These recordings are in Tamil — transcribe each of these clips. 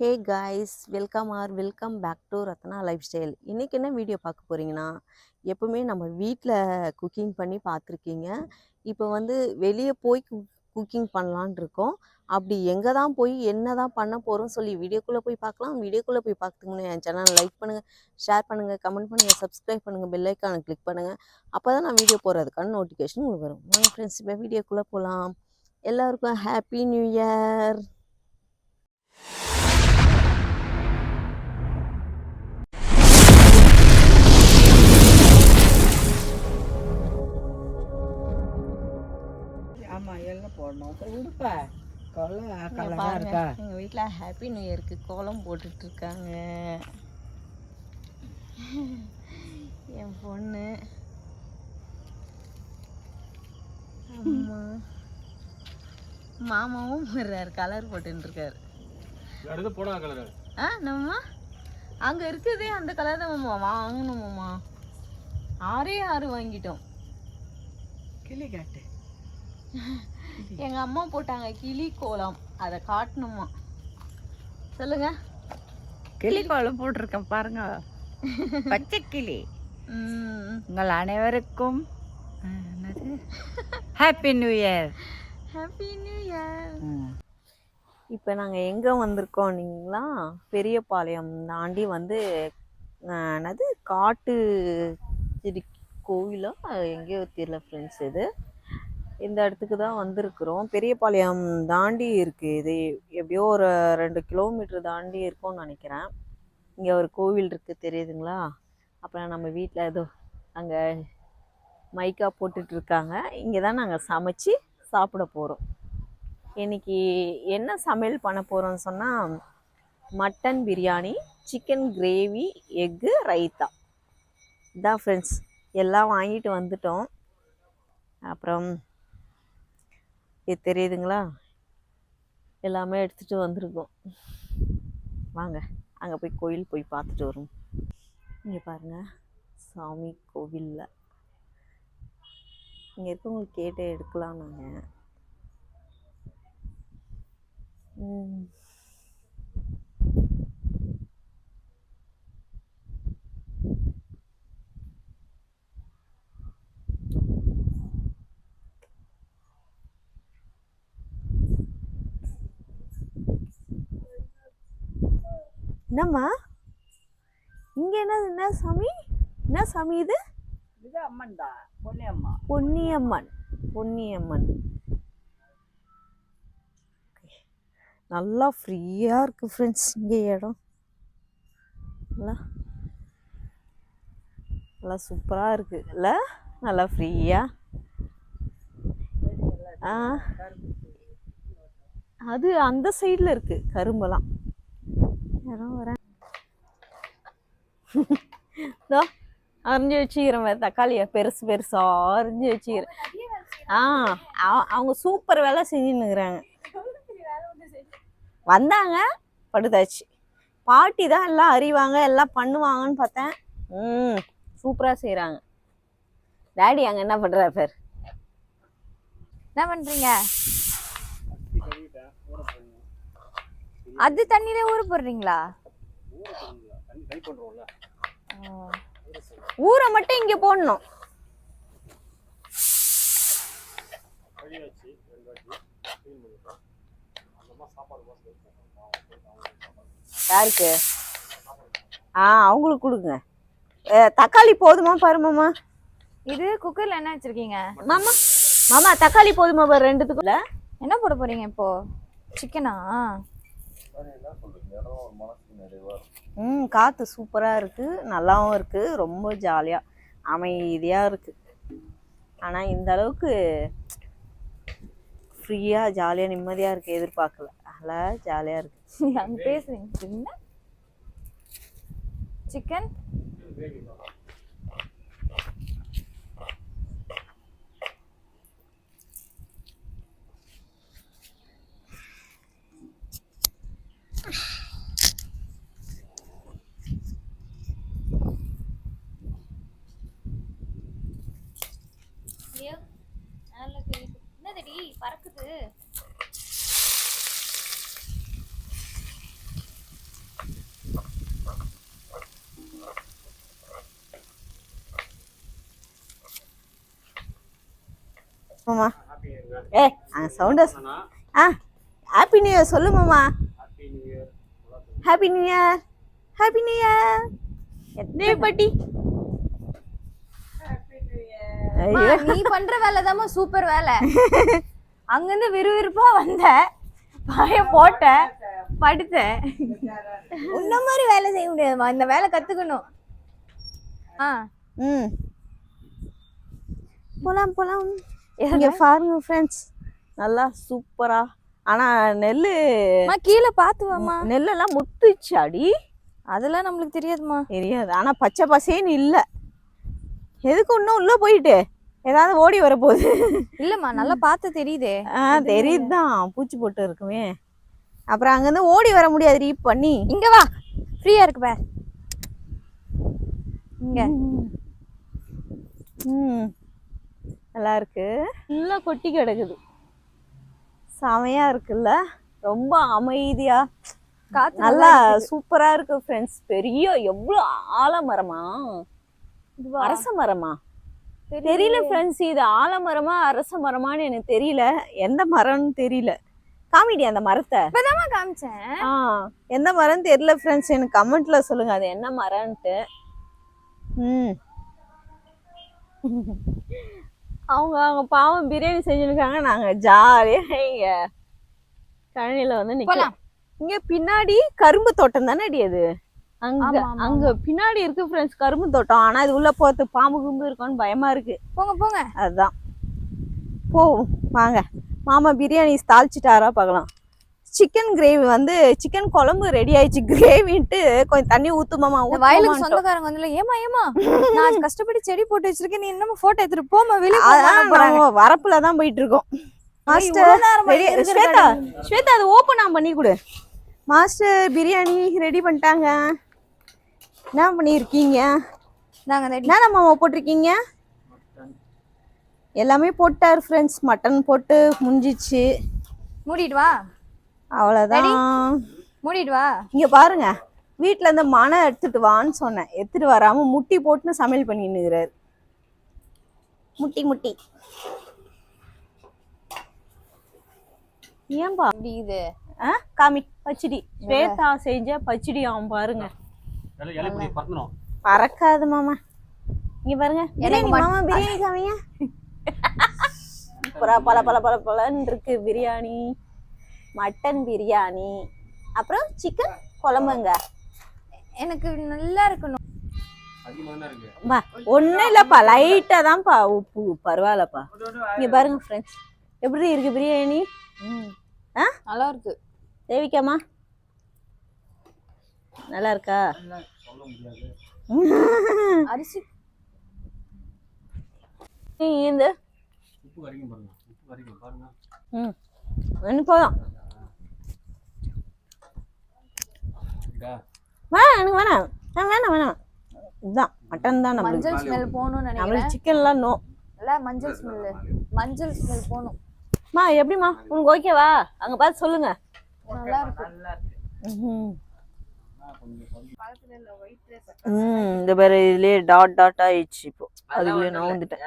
Hey guys, welcome back to Ratna lifestyle. இன்றைக்கி என்ன வீடியோ பார்க்க போகிறீங்கன்னா, எப்போவுமே நம்ம வீட்டில் குக்கிங் பண்ணி பார்த்துருக்கீங்க. இப்போ வந்து வெளியே போய் குக்கிங் பண்ணலான் இருக்கோம். அப்படி எங்கே தான் போய் என்ன தான் பண்ண போகிறோம்னு சொல்லி வீடியோக்குள்ளே போய் பார்க்கலாம். வீடியோக்குள்ளே போய் பார்க்கறதுக்கு முன்னாடி என் சேனலை லைக் பண்ணுங்கள், ஷேர் பண்ணுங்கள், கமெண்ட் பண்ணுங்கள், சப்ஸ்கிரைப் பண்ணுங்கள், பெல் ஐக்கானை கிளிக் பண்ணுங்கள். அப்போ தான் நான் வீடியோ போடுறதுக்கான நோட்டிஃபிகேஷன் உங்களுக்கு வரும். வாங்க ஃப்ரெண்ட்ஸ், இப்போ வீடியோக்குள்ளே போகலாம். எல்லாருக்கும் ஹாப்பி நியூ இயர். ஆமாம் எல்லாம் போடணும். உடுப்பா எங்கள் கலராக இருக்கா? எங்கள் வீட்டில் ஹாப்பி நியூ இயருக்கு கோலம் போட்டுட்ருக்காங்க என் பொண்ணு. அம்மா மாமாவும் வர்றாரு, கலர் போட்டுருக்காரு. நம்ம அங்கே இருக்குதே அந்த கலர் தான் மாமா வாங்கணுமாம்மா. 6 வாங்கிட்டோம். கிளி காட்டு. எங்க அம்மா போட்டாங்க கிளி கோலம், அதை காட்டணுமா? சொல்லுங்க. கிளி கோலம் போட்டிருக்கேன் பாருங்க, பச்சை கிளி. உங்கள் அனைவருக்கும் happy new year. Happy new year. இப்போ நாங்கள் எங்கே வந்திருக்கோன்னீங்களா, பெரியபாளையம் தாண்டி வந்து என்னது காட்டு கோவிலா எங்கேயோ தெரியல ஃப்ரெண்ட்ஸ். இந்த இடத்துக்கு தான் வந்திருக்கிறோம். பெரியபாளையம் தாண்டி இருக்குது. இது எப்படியோ ஒரு 2 கிலோமீட்டர் தாண்டி இருக்கும்னு நினைக்கிறேன். இங்கே ஒரு கோவில் இருக்குது, தெரியுதுங்களா? அப்புறம் நம்ம வீட்டில் ஏதோ அங்கே மைக்கா போட்டுட்ருக்காங்க. இங்கே தான் நாங்கள் சமைச்சு சாப்பிட போகிறோம். இன்றைக்கி என்ன சமையல் பண்ண போகிறோம்னு சொன்னால், mutton biryani, chicken gravy, egg, raita. இதான் ஃப்ரெண்ட்ஸ், எல்லாம் வாங்கிட்டு வந்துட்டோம். அப்புறம் இது தெரியுதுங்களா, எல்லாமே எடுத்துகிட்டு வந்திருக்கோம். வாங்க அங்கே போய் கோயில் போய் பார்த்துட்டு வரோம். இங்கே பாருங்கள், சாமி கோவிலில் இங்கே இருக்கவங்களுக்கு கேட்டு எடுக்கலாம் நாங்கள். என்னம்மா இங்கே என்ன சாமி? என்ன சாமி இது? இது அம்மன் தான், பொன்னியம்மா. பொன்னியம்மன். நல்லா ஃப்ரீயாக இருக்குது ஃப்ரெண்ட்ஸ். இங்கே இடம் நல்லா சூப்பராக இருக்குது இல்லை? நல்லா ஃப்ரீயாக. அது அந்த சைடில் இருக்குது கரும்பெல்லாம். வரேன் இதோ அரிஞ்சு வச்சுக்கிறேன். தக்காளியை பெருசு பெருசாக அரிஞ்சு வச்சுக்கிறேன். அவங்க சூப்பர் வேலை செஞ்சுன்னுக்குறாங்க. வந்தாங்க, படுத்தாச்சு. பாட்டி தான் எல்லாம் அறிவாங்க, எல்லாம் பண்ணுவாங்கன்னு பார்த்தேன். சூப்பராக செய்கிறாங்க. டேடி அங்கே என்ன பண்ணுறாரு பேர்? என்ன பண்ணுறீங்க? அது தண்ணியில ஊற போடுறீங்களா? ஊரை மட்டும் இங்கே போடணும். யாருக்கு? அவங்களுக்கு கொடுங்க. தக்காளி போதுமா பாரு மாமா. இது குக்கர்ல என்ன வச்சிருக்கீங்க மாமா? தக்காளி போதுமா பாரு ரெண்டுத்துக்குள்ள. என்ன போட போறீங்க இப்போ? சிக்கனா? காற்று சூப்பராக இருக்குது, நல்லாவும் இருக்குது, ரொம்ப ஜாலியாக அமைதியாக இருக்குது. ஆனால் இந்த அளவுக்கு ஃப்ரீயாக ஜாலியாக நிம்மதியாக இருக்குது எதிர்பார்க்கல. அதெல்லாம் ஜாலியாக இருக்குது. அங்கே பேசுறீங்க. சிக்கன் பறக்குது. மாமா சவுண்டா ஹாப்பி நியூ இயர் சொல்லு மாமா. Happy new year. Happy new year. எத்தனை பாட்டி? அம்மா, நீ பண்ற வேலை தாம்மா சூப்பர் வேலை. அங்கிருந்து விறுவிறுப்பா வந்த, பாய போட்ட, படுத்த. உன்ன மாதிரி வேலை செய்ய முடியாதுமா, இந்த வேலை கத்துக்கணும். போலாம் போலாம். இங்க பாருங்க ஃப்ரெண்ட்ஸ், நல்லா சூப்பரா. ஆனா நெல்லு கீழே பாத்துவாமா, நெல்லெல்லாம் முத்துச்சு அடி. அதெல்லாம் நம்மளுக்கு தெரியாதுமா. தெரியாது. ஆனா பச்சை பசேன்னு இல்ல. எதுக்கு இன்னும் உள்ள போயிட்டு ஏதாவது ஓடி வர போகுது? இல்லம்மா, நல்லா பார்த்து தெரியுதே. தெரியுதுதான், பூச்சி போட்டு இருக்குமே. அப்புறம் அங்கிருந்து ஓடி வர முடியாது. ரீப் பண்ணி இங்க வா, ஃப்ரீயா இருக்கு பார். இங்க நல்லா இருக்கு. நல்லா கொட்டி கிடக்குது. செமையா இருக்குல்ல, ரொம்ப அமைதியா காத்து நல்லா சூப்பரா இருக்கு ஃப்ரெண்ட்ஸ். பெரிய எவ்வளவு ஆலமரமா, அரச மரமா தெரியல ஃப்ரெண்ட்ஸ். இது ஆலமரமா அரச மரமான்னு எனக்கு தெரியல. எந்த மரம்னு தெரியல. காமிடி அந்த மரத்தை. இப்பதான் காமிச்சேன். எந்த மரம் தெரியல ஃப்ரெண்ட்ஸ். எனக்கு கமெண்ட்ல சொல்லுங்க அது என்ன மரம்ன்ட்டு. அவங்க பாவம் பிரியாணி செஞ்சுருக்காங்க. நாங்க ஜாலியா இங்க கழனில வந்து நிக்கலாம். இங்க பின்னாடி கரும்பு தோட்டம் தானே அடி அது. அங்க பின்னாடி இருக்கு ஃப்ரெண்ட்ஸ் கரும்பு தோட்டம். ஆனா இது உள்ள போறது பாம்பு கும்பு இருக்கும்னு பயமா இருக்கு. போங்க போங்க. அதுதான் போவோம் வாங்க. மாமா பிரியாணி தாளிச்சிட்டாரா பார்க்கலாம். சிக்கன் கிரேவி வந்து சிக்கன் குழம்பு ரெடி ஆயிடுச்சு. கிரேவின்ட்டு கொஞ்சம் தண்ணி ஊத்துமாமா. வயலுக்கு சொந்தக்காரங்க வந்து ஏமா நான் கஷ்டப்பட்டு செடி போட்டு வச்சிருக்கேன், நீ என்னமா போட்டோ எடுத்துட்டு போமா வெளியே. வரப்புலதான் போயிட்டு இருக்கோம். மாஸ்டர் ஸ்வேதா அது ஓபன் பண்ணி கொடு. மாஸ்டர் பிரியாணி ரெடி பண்ணிட்டாங்க. என்ன பண்ணிருக்கீங்க? என்ன மாமா போட்டிருக்கீங்க? எல்லாமே போட்டார் ஃப்ரெண்ட்ஸ். மட்டன் போட்டு முடிஞ்சிச்சு. மூடிட்டு வா. அவ்வளவுதான். மூடிட்டு வா. இங்க பாருங்க, வீட்டுல இருந்து மனை எடுத்துட்டு வான்னு சொன்னேன். எடுத்துட்டு வராம முட்டி போட்டுன்னு சமையல் பண்ணின்னுக்கிறாரு. முட்டி முட்டி ஏன்பா இது காமி பச்சடி. ஸ்வேதா செஞ்ச பச்சடி அவன் பாருங்க. பறக்காது மாமா. இங்க பாருங்க எனக்கு மாமா பிரியாணி காமிங்க. பல பல பல பலன்னு இருக்கு பிரியாணி. மட்டன் பிரியாணி, அப்புறம் சிக்கன் குழம்புங்க. எனக்கு நல்லா இருக்கணும். ஒன்னும் இல்லப்பா, லைட்டா தான்ப்பா உப்பு. பரவாயில்லப்பா. இங்க பாருங்க ஃப்ரெண்ட்ஸ், எப்படி இருக்கு பிரியாணி? நல்லா இருக்கு. தேவிக்காமா நல்லா இருக்கா? அரிசி இந்த போதும். எனக்கு வேணாம் வேணாம் வேணாம். இதுதான் மட்டன் தான். மஞ்சள் ஸ்மெல் போகணும்னு நினைக்கிறேன். சிக்கன்லாம் நோ. இல்ல மஞ்சள் ஸ்மெல் போகணும். மா எப்படிமா உனக்கு ஓகேவா? அங்க பார்த்து சொல்லுங்க. நல்லா இருக்கு. இந்த பேர் இதுலயே டாட் டாட் ஆயிடுச்சு. இப்போ அதுக்குள்ளே நான் வந்துட்டேன்.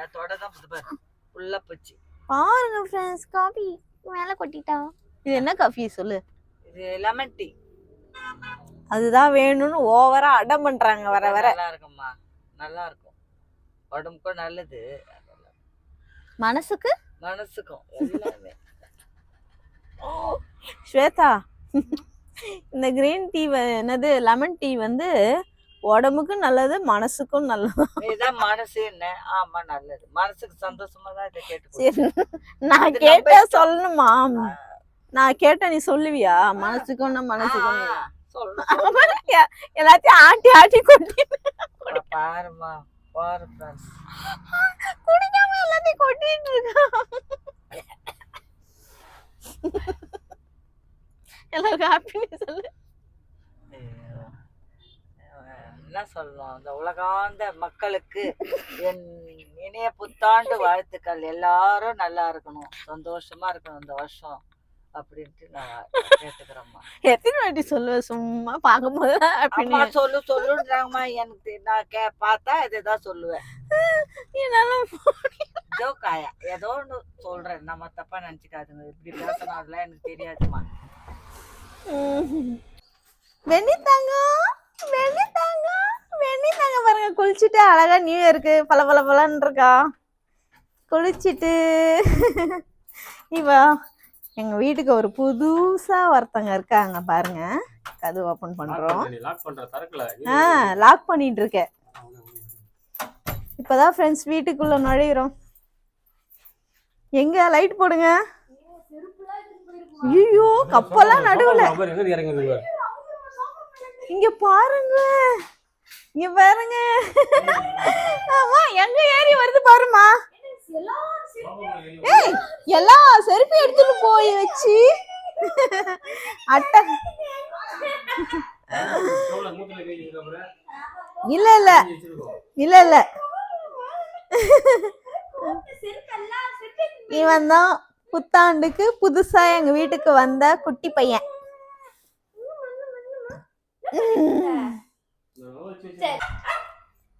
பாருங்க ஃப்ரெண்ட்ஸ், காபி மேல கொட்டிட்டான். இது என்ன காஃபி சொல்லு? இது லெமன் டீ. அதுதான் வேணும்னு ஓவரா அடம் பண்றாங்க. வர வர நல்லா இருக்கும்மா, நல்லா இருக்கும். உடம்புக்கும் நல்லது, மனசுக்கும் எல்லாமே. ஸ்வேதா, இந்த கிரீன் டீ என்னது லெமன் டீ வந்து உடம்புக்கும் நல்லது, மனசுக்கும் நல்லது. இதுதான் மனசு என்ன? ஆமா நல்லது. மனசுக்கு சந்தோஷமா தான் இதை கேட்டு. நான் கேட்டா சொல்லணுமா? நான் கேட்டா நீ சொல்லுவியா? மனசுக்கும் மனசுக்கும் எல்லாத்தையும் ஆட்டி ஆட்டி கொட்டி பாருமா. பாரு குடிக்காம எல்லாத்தையும் கொட்டிட்டு இருக்கான். எல்லாருக்கும் ஹாப்பினு சொல்லு. என்ன சொல்லணும்? இந்த உலகாந்த மக்களுக்கு என் இணைய புத்தாண்டு வாழ்த்துக்கள். எல்லாரும் நல்லா இருக்கணும், சந்தோஷமா இருக்கணும் இந்த வருஷம் அப்படின்ட்டு நான் கேட்டுக்கிறேம்மா. எத்தனை வாட்டி சொல்லுவேன் சும்மா பார்க்கும்போது சொல்லுன்றாங்கம்மா. எனக்கு நான் பார்த்தா இதுதான் சொல்லுவேன். ஜோக்காயா ஏதோ ஒன்று சொல்றேன், நம்ம தப்பா நினைச்சுக்காதுங்க. இப்படி பேசணும் அதெல்லாம் எனக்கு தெரியாதுமா. வெண்ணித்தாங்க பாருங்க, குளிச்சுட்டு அழகா நியூ இயருக்கு பல இருக்கா. குளிச்சுட்டு இவா எங்க வீட்டுக்கு ஒரு புதுசா ஒருத்தங்க இருக்காங்க பாருங்க. கதவு ஓபன் பண்றோம். லாக் பண்ணிட்டு இருக்கேன். இப்பதான் ஃப்ரெண்ட்ஸ் வீட்டுக்குள்ள நுழையிறோம். எங்க லைட் போடுங்க. ஐயோ கப்பெல்லாம் நடுவுல. இங்க பாருங்க, இங்க பாருங்க. ஆமா எங்க ஏறி வருது பாருமா. ஏய் எல்லாம் செருப்பு எடுத்துட்டு போய் வச்சு அட்டை. இல்ல இல்ல இல்ல இல்ல இவன் தான் புத்தாண்டுக்கு புதுசா எங்க வீட்டுக்கு வந்த குட்டி பையன்.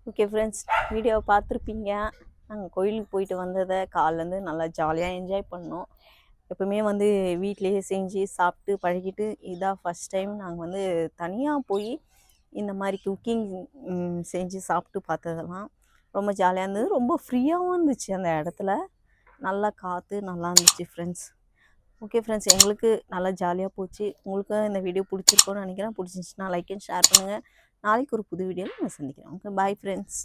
ஓகே ஃப்ரெண்ட்ஸ், வீடியோவை பார்த்துருப்பீங்க. நாங்கள் கோயிலுக்கு போயிட்டு வந்ததை காலிலேருந்து நல்லா ஜாலியாக என்ஜாய் பண்ணோம். எப்பவுமே வந்து வீட்டிலேயே செஞ்சு சாப்பிட்டு பழகிட்டு இதான் ஃபஸ்ட் டைம் நாங்கள் வந்து தனியாக போய் இந்த மாதிரி குக்கிங் செஞ்சு சாப்பிட்டு பார்த்ததெல்லாம் ரொம்ப ஜாலியாக இருந்தது. ரொம்ப ஃப்ரீயாகவும் இருந்துச்சு அந்த இடத்துல. நல்லா காற்று நல்லா இருந்துச்சு ஃப்ரெண்ட்ஸ். ஓகே ஃப்ரெண்ட்ஸ், எங்களுக்கு நல்லா ஜாலியாக போச்சு. உங்களுக்கு இந்த வீடியோ பிடிச்சிருக்கோன்னு நினைக்கிறேன். பிடிச்சிருந்துச்சுன்னா லைக் அண்ட் ஷேர் பண்ணுங்கள். நாளைக்கு ஒரு புது வீடியோவில் நான் சந்திக்கிறேன். Okay bye friends.